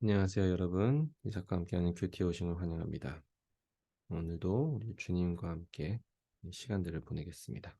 안녕하세요, 여러분. 이삭과 함께하는 큐티 오싱을 환영합니다. 오늘도 우리 주님과 함께 이 시간들을 보내겠습니다.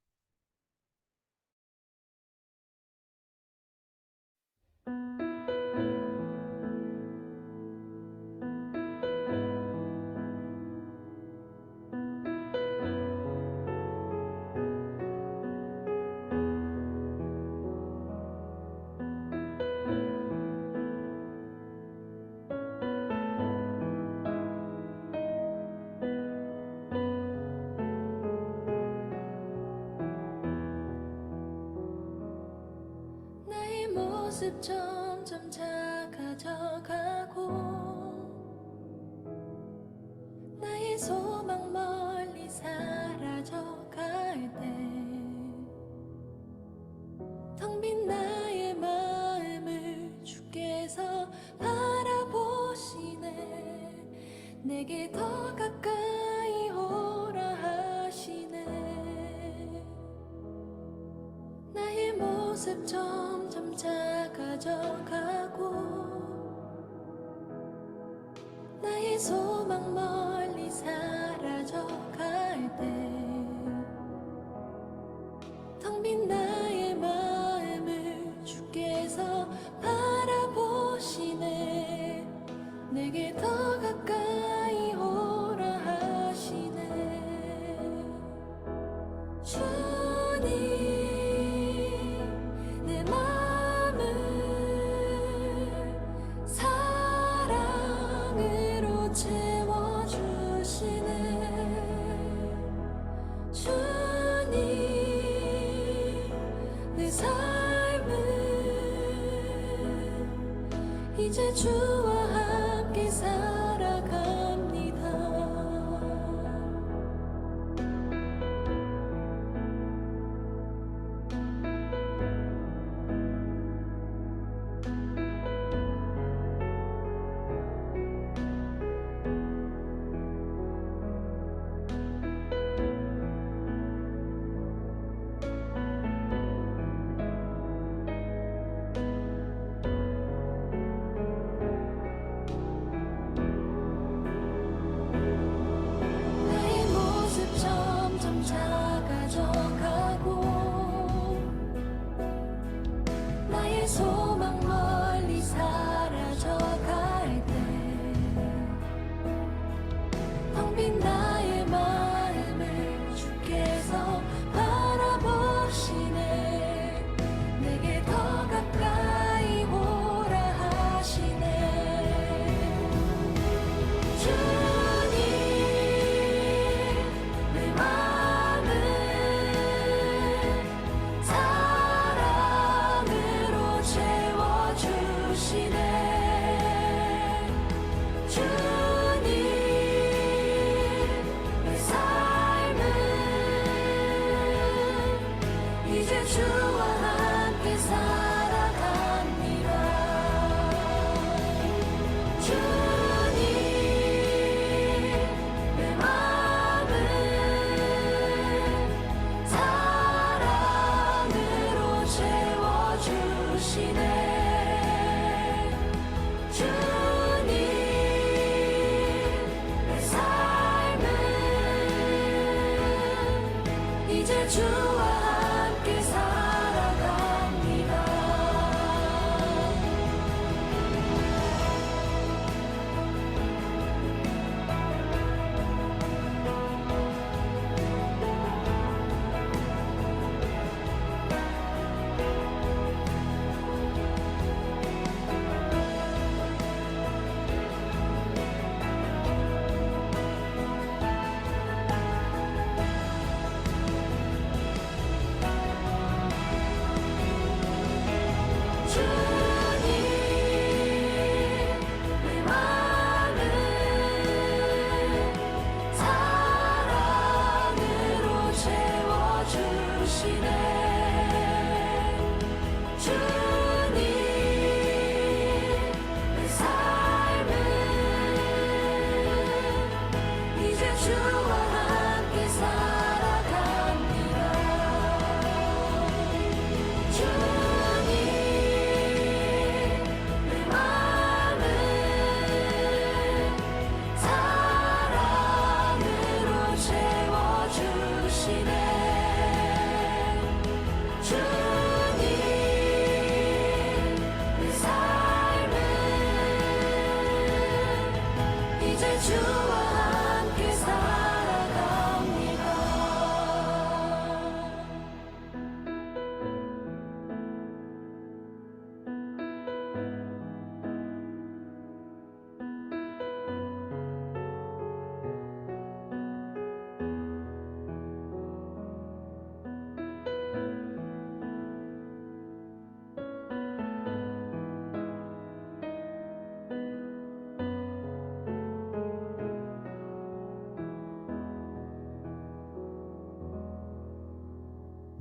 나의 모습 점점 작아져가고 나의 소망 멀리 사라져갈 때 텅 빈 나의 마음을 주께서 바라보시네. 내게 더 가까이 오라 하시네. 나의 모습 점점 작아져가고 나의 소망 멀리 사라져갈 때 텅 빈 나의 마음을 주께서 바라보시네. 내게 더 가까이 오라 하시네. 주님, 내 마음을 사랑으로 채워주시네. 주님, 내 삶은 이제 주와 함께 살아갑니다. 나의 모습 점점 작아져가고 나의 소망 멀리 사라져갈 때 텅 빈 나의 마음을 주께서 바라보시네. 내게 더 가까이 오라 하시네. 주님, 내 마음을 사랑으로 채워주시네. 주님, 내 삶은 이제 주와 함께 살아갑니다. 주님, 내 마음을 사랑으로 채워주시네. 주님, 내 삶은 이제 주와 함께 살아갑니다. 주와 함께 살아갑니다.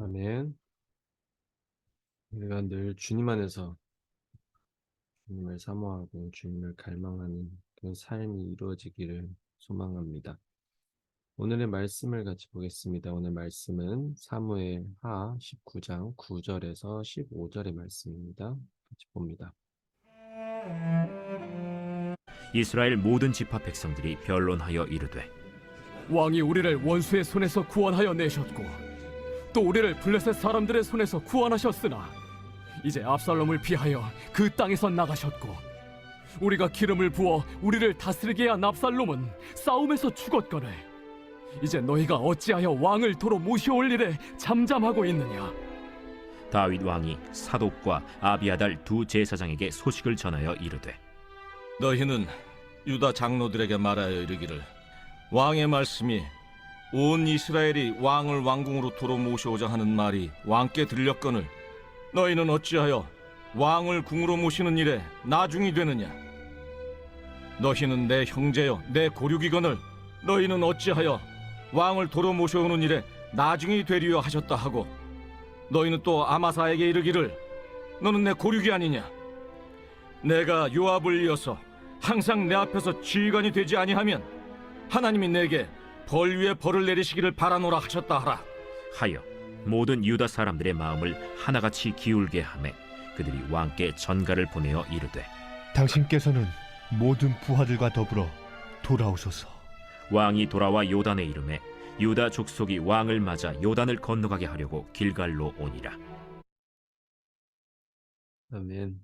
아멘. 우리가 늘 주님 안에서 주님을 사모하고 주님을 갈망하는 그런 삶이 이루어지기를 소망합니다. 오늘의 말씀을 같이 보겠습니다. 오늘 말씀은 사무엘하 19장 9절에서 15절의 말씀입니다. 같이 봅니다. 이스라엘 모든 지파 백성들이 변론하여 이르되 왕이 우리를 원수의 손에서 구원하여 내셨고 또 우리를 블레셋 사람들의 손에서 구원하셨으나 이제 압살롬을 피하여 그 땅에서 나가셨고 우리가 기름을 부어 우리를 다스리게 한 압살롬은 싸움에서 죽었거늘 이제 너희가 어찌하여 왕을 도로 모셔올 일에 잠잠하고 있느냐. 다윗 왕이 사독과 아비아달 두 제사장에게 소식을 전하여 이르되 너희는 유다 장로들에게 말하여 이르기를 왕의 말씀이 온 이스라엘이 왕을 왕궁으로 도로 모셔오자 하는 말이 왕께 들렸거늘 너희는 어찌하여 왕을 궁으로 모시는 일에 나중이 되느냐. 너희는 내 형제여 내 고륙이거늘 너희는 어찌하여 왕을 도로 모셔오는 일에 나중이 되리여 하셨다 하고 너희는 또 아마사에게 이르기를 너는 내 고륙이 아니냐. 내가 요압을 이어서 항상 내 앞에서 지휘관이 되지 아니하면 하나님이 내게 벌 위에 벌을 내리시기를 바라노라 하셨다 하라. 하여 모든 유다 사람들의 마음을 하나같이 기울게 하매 그들이 왕께 전가를 보내어 이르되 당신께서는 모든 부하들과 더불어 돌아오소서. 왕이 돌아와 요단에 이르매 유다 족속이 왕을 맞아 요단을 건너가게 하려고 길갈로 오니라. 아멘.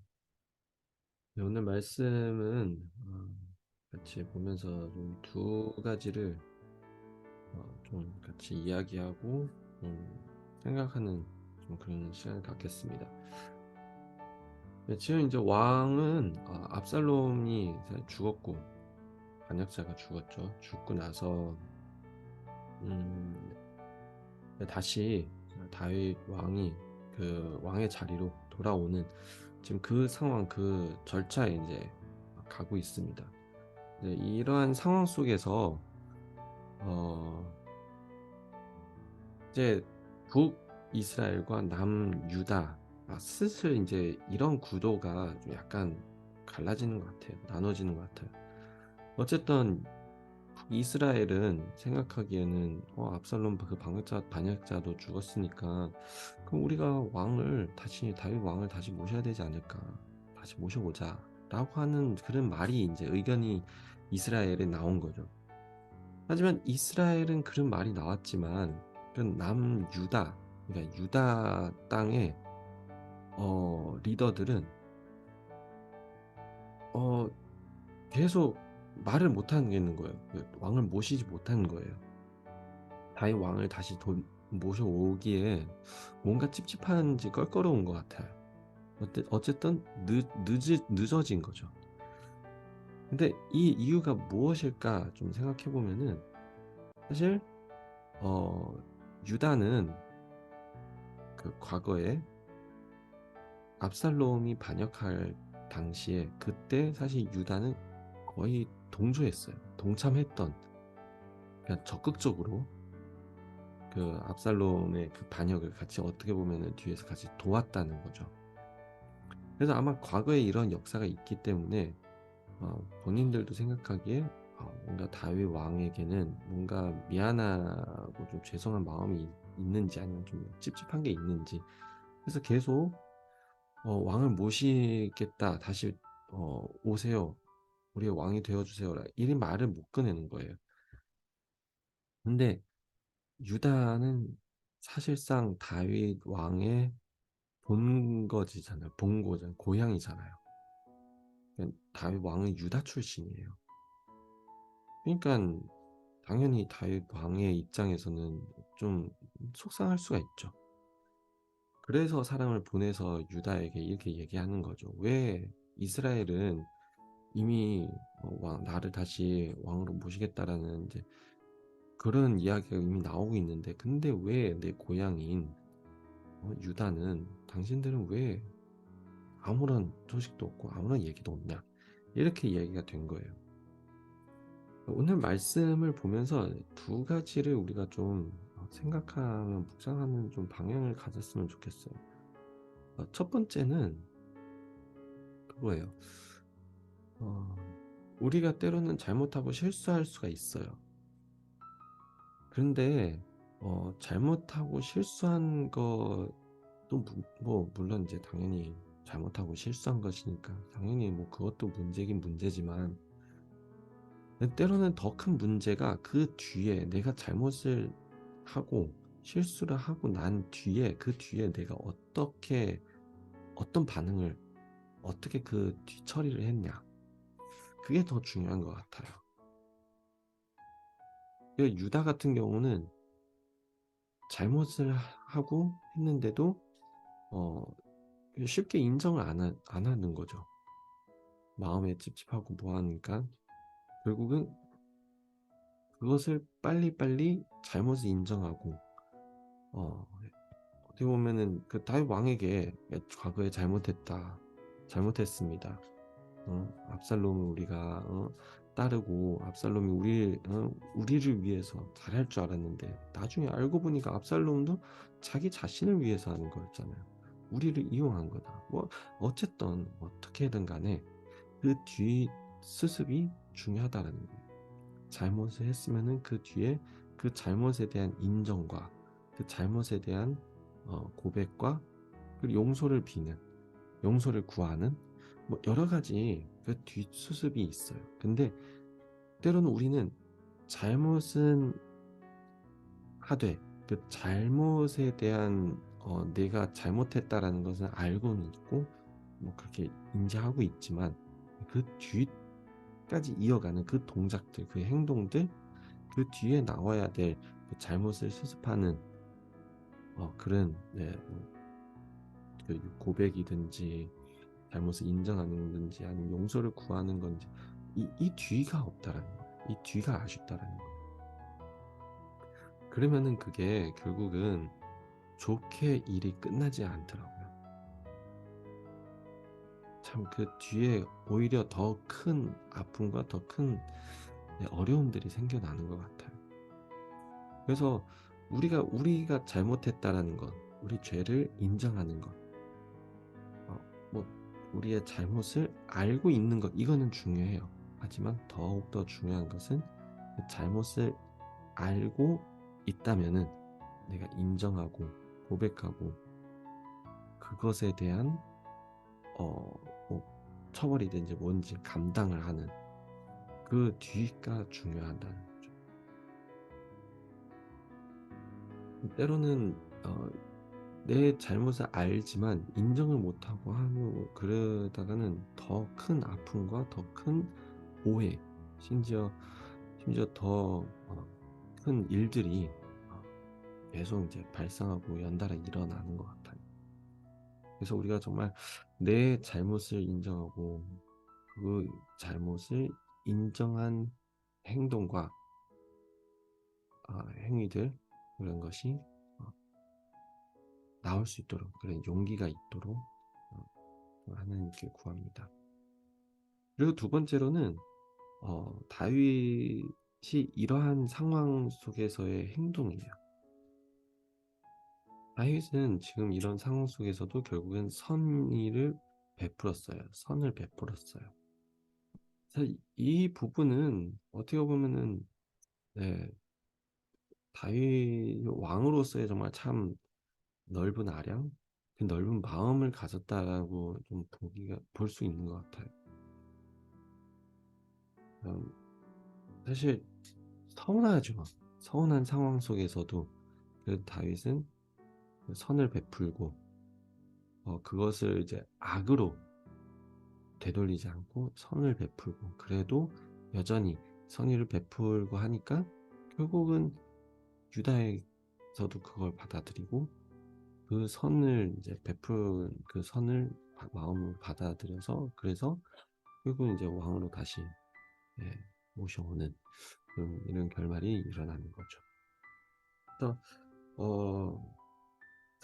네, 오늘 말씀은 같이 보면서 좀 두 가지를 좀 같이 이야기하고 생각하는 좀 그런 시간을 갖겠습니다. 네, 지금 이제 왕은 압살롬이 죽었고 반역자가 죽었죠. 죽고 나서 다시 다윗 왕이 그 왕의 자리로 돌아오는 지금 그 상황, 그 절차에 이제 가고 있습니다. 이제 이러한 상황 속에서 이제 북이스라엘과 남유다 슬슬 이제 이런 구도가 좀 약간 갈라지는 것 같아요. 나눠지는 것 같아요. 어쨌든 북이스라엘은 생각하기에는 압살롬 그 반역자도 죽었으니까 그럼 우리가 다윗 왕을 다시 모셔야 되지 않을까, 다시 모셔보자 라고 하는 그런 말이 이제 의견이 이스라엘에 나온 거죠. 하지만 이스라엘은 그런 말이 나왔지만 그 남유다, 그러니까 유다 땅의 리더들은 계속 말을 못하는 거예요. 왕을 모시지 못하는 거예요. 다윗 왕을 다시 모셔오기에 뭔가 찝찝한지 껄끄러운 것 같아요. 어쨌든 늦어진 거죠. 근데 이 이유가 무엇일까 좀 생각해 보면은 사실 유다는 그 과거에 압살롬이 반역할 당시에 그때 사실 유다는 거의 동조했어요. 동참했던, 그냥 적극적으로 그 압살롬의 그 반역을 같이 어떻게 보면은 뒤에서 같이 도왔다는 거죠. 그래서 아마 과거에 이런 역사가 있기 때문에 본인들도 생각하기에 뭔가 다윗 왕에게는 뭔가 미안하고 좀 죄송한 마음이 있는지 아니면 좀 찝찝한 게 있는지, 그래서 계속 왕을 모시겠다, 다시 오세요, 우리의 왕이 되어주세요 이 말을 못 꺼내는 거예요. 근데 유다는 사실상 다윗 왕의 본거지잖아요. 본고잖아요. 고향이잖아요. 다윗 왕은 유다 출신이에요. 그러니까 당연히 다윗 왕의 입장에서는 좀 속상할 수가 있죠. 그래서 사람을 보내서 유다에게 이렇게 얘기하는 거죠. 왜 이스라엘은 이미 나를 다시 왕으로 모시겠다라는 이제 그런 이야기가 이미 나오고 있는데, 근데 왜 내 고향인 유다는, 당신들은 왜 아무런 소식도 없고 아무런 얘기도 없냐, 이렇게 이야기가 된 거예요. 오늘 말씀을 보면서 두 가지를 우리가 좀 생각하면 묵상하는 좀 방향을 가졌으면 좋겠어요. 첫 번째는 그거예요. 우리가 때로는 잘못하고 실수할 수가 있어요. 그런데 잘못하고 실수한 것도 물론 이제 당연히 잘못하고 실수한 것이니까 당연히 그것도 문제긴 문제지만, 때로는 더 큰 문제가 그 뒤에 내가 잘못을 하고 실수를 하고 난 뒤에, 그 뒤에 내가 어떤 반응을, 어떻게 그 뒤처리를 했냐, 그게 더 중요한 것 같아요. 유다 같은 경우는 잘못을 하고 했는데도 쉽게 인정을 안 하는 거죠. 마음에 찝찝하고 뭐하니까 결국은 그것을 빨리빨리 잘못을 인정하고, 어떻게 보면은 그 다윗 왕에게 과거에 잘못했습니다. 압살롬을 우리가 따르고 압살롬이 우리를 위해서 잘할 줄 알았는데, 나중에 알고 보니까 압살롬도 자기 자신을 위해서 하는 거였잖아요. 우리를 이용한 거다. 어쨌든 어떻게든 간에 그 뒤 수습이 중요하다라는 거예요. 잘못을 했으면은 그 뒤에 그 잘못에 대한 인정과 그 잘못에 대한 고백과 그리고 용서를 구하는 여러 가지 그 뒷수습이 있어요. 근데 때로는 우리는 잘못은 하되 그 잘못에 대한 내가 잘못했다라는 것은 알고는 있고 그렇게 인지하고 있지만, 그 뒤까지 이어가는 그 동작들, 그 행동들, 그 뒤에 나와야 될 그 잘못을 수습하는 그런 그 고백이든지 잘못을 인정하는 건지 아니면 용서를 구하는 건지, 이 뒤가 없다라는 거예요. 이 뒤가 아쉽다라는 거예요. 그러면은 그게 결국은 좋게 일이 끝나지 않더라고요. 참 그 뒤에 오히려 더 큰 아픔과 더 큰 어려움들이 생겨나는 것 같아요. 그래서 우리가 잘못했다라는 것, 우리 죄를 인정하는 것, 우리의 잘못을 알고 있는 것, 이거는 중요해요. 하지만 더욱더 중요한 것은 그 잘못을 알고 있다면은 내가 인정하고 고백하고 그것에 대한 처벌이든지 뭔지 감당을 하는 그 뒤가 중요하다는 거죠. 때로는 내 잘못을 알지만 인정을 못하고 하고 그러다가는 더 큰 아픔과 더 큰 오해, 심지어 더 큰 일들이 계속 이제 발생하고 연달아 일어나는 것 같아요. 그래서 우리가 정말 내 잘못을 인정하고 그 잘못을 인정한 행동과 행위들, 그런 것이 나올 수 있도록, 그런 용기가 있도록 하나님께 구합니다. 그리고 두 번째로는 다윗이 이러한 상황 속에서의 행동이에요. 다윗은 지금 이런 상황 속에서도 결국엔 선을 베풀었어요. 그래서 이 부분은 어떻게 보면은 다윗 왕으로서의 정말 참 넓은 아량, 그 넓은 마음을 가졌다라고 좀 볼 수 있는 것 같아요. 사실 서운하죠. 서운한 상황 속에서도 그 다윗은 선을 베풀고 그것을 이제 악으로 되돌리지 않고 선을 베풀고, 그래도 여전히 선의를 베풀고 하니까 결국은 유다에서도 그걸 받아들이고 그 선을 이제 베푼 그 선을 마음으로 받아들여서 그래서 결국은 이제 왕으로 다시 예, 모셔오는 이런 결말이 일어나는 거죠. 그래서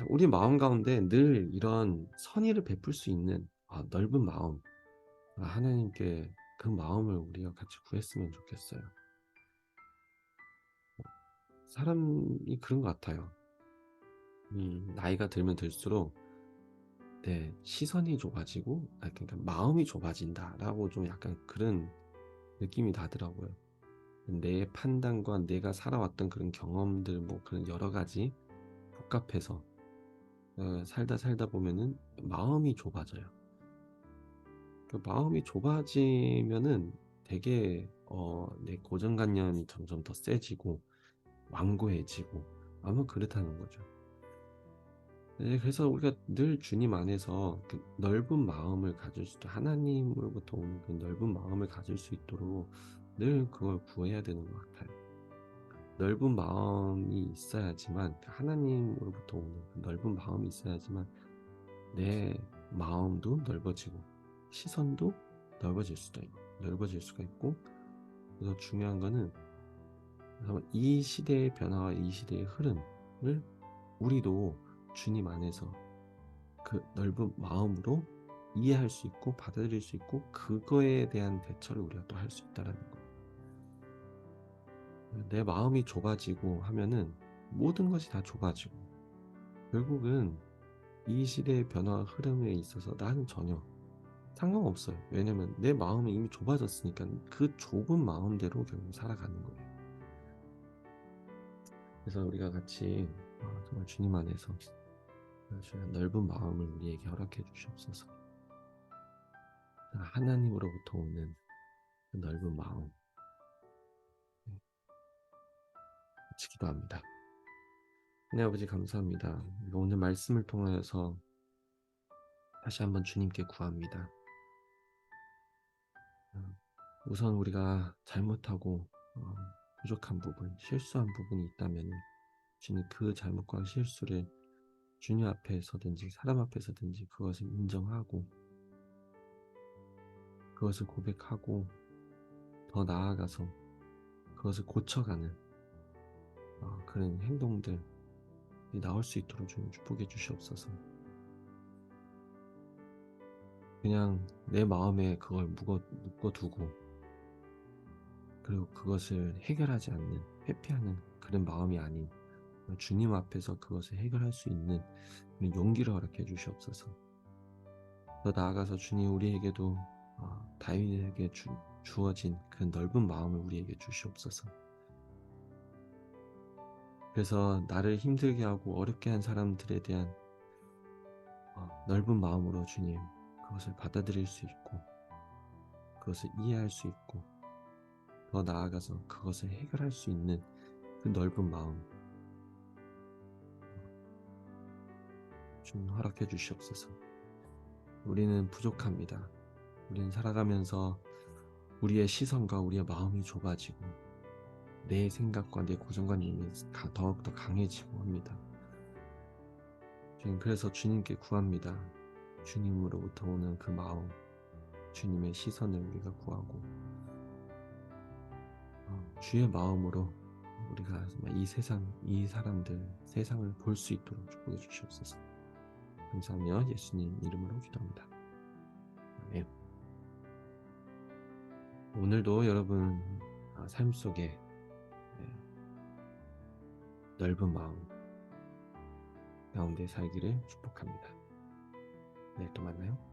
우리 마음 가운데 늘 이런 선의를 베풀 수 있는 넓은 마음, 하나님께 그 마음을 우리가 같이 구했으면 좋겠어요. 사람이 그런 것 같아요. 나이가 들면 들수록 내 시선이 좁아지고, 그러니까 마음이 좁아진다라고 좀 약간 그런 느낌이 나더라고요. 내 판단과 내가 살아왔던 그런 경험들, 뭐 그런 여러 가지 복합해서 살다 보면은 마음이 좁아져요. 그 마음이 좁아지면은 되게 내 고정관념이 점점 더 세지고 완고해지고 아마 그렇다는 거죠. 네, 그래서 우리가 늘 주님 안에서 그 넓은 마음을 가질 수 있도록 하나님으로부터 오는 그 넓은 마음을 가질 수 있도록 늘 그걸 구해야 되는 것 같아요. 넓은 마음이 있어야지만 하나님으로부터 오는 그 넓은 마음이 있어야지만 내 마음도 넓어지고 시선도 넓어질 수가 있고 그래서 중요한 거는 이 시대의 변화와 이 시대의 흐름을 우리도 주님 안에서 그 넓은 마음으로 이해할 수 있고 받아들일 수 있고 그거에 대한 대처를 우리가 또 할 수 있다라는 거예요. 내 마음이 좁아지고 하면은 모든 것이 다 좁아지고 결국은 이 시대의 변화와 흐름에 있어서 나는 전혀 상관없어요. 왜냐면 내 마음이 이미 좁아졌으니까 그 좁은 마음대로 결국 살아가는 거예요. 그래서 우리가 같이 정말 주님 안에서 넓은 마음을 우리에게 허락해 주시옵소서. 하나님으로부터 오는 그 넓은 마음 같이 기도합니다. 하나님 아버지 감사합니다. 오늘 말씀을 통하여서 다시 한번 주님께 구합니다. 우선 우리가 잘못하고 부족한 부분, 실수한 부분이 있다면 주님 그 잘못과 실수를 주님 앞에서든지 사람 앞에서든지 그것을 인정하고 그것을 고백하고 더 나아가서 그것을 고쳐가는 그런 행동들이 나올 수 있도록 주님 축복해 주시옵소서. 그냥 내 마음에 그걸 묶어두고 그리고 그것을 해결하지 않는 회피하는 그런 마음이 아닌 주님 앞에서 그것을 해결할 수 있는 그런 용기를 허락해 주시옵소서. 더 나아가서 주님 우리에게도 다윗에게 주어진 그 넓은 마음을 우리에게 주시옵소서. 그래서 나를 힘들게 하고 어렵게 한 사람들에 대한 넓은 마음으로 주님 그것을 받아들일 수 있고 그것을 이해할 수 있고 더 나아가서 그것을 해결할 수 있는 그 넓은 마음 주님 허락해 주시옵소서. 우리는 부족합니다. 우리는 살아가면서 우리의 시선과 우리의 마음이 좁아지고 내 생각과 내 고정관념이 더욱더 강해지고 합니다. 주님 그래서 주님께 구합니다. 주님으로부터 오는 그 마음 주님의 시선을 우리가 구하고 주의 마음으로 우리가 이 세상을 볼 수 있도록 축복해 주시옵소서. 감사하며 예수님 이름으로 기도합니다. 아멘. 오늘도 여러분 삶 속에 넓은 마음 가운데 살기를 축복합니다. 내일 또 만나요.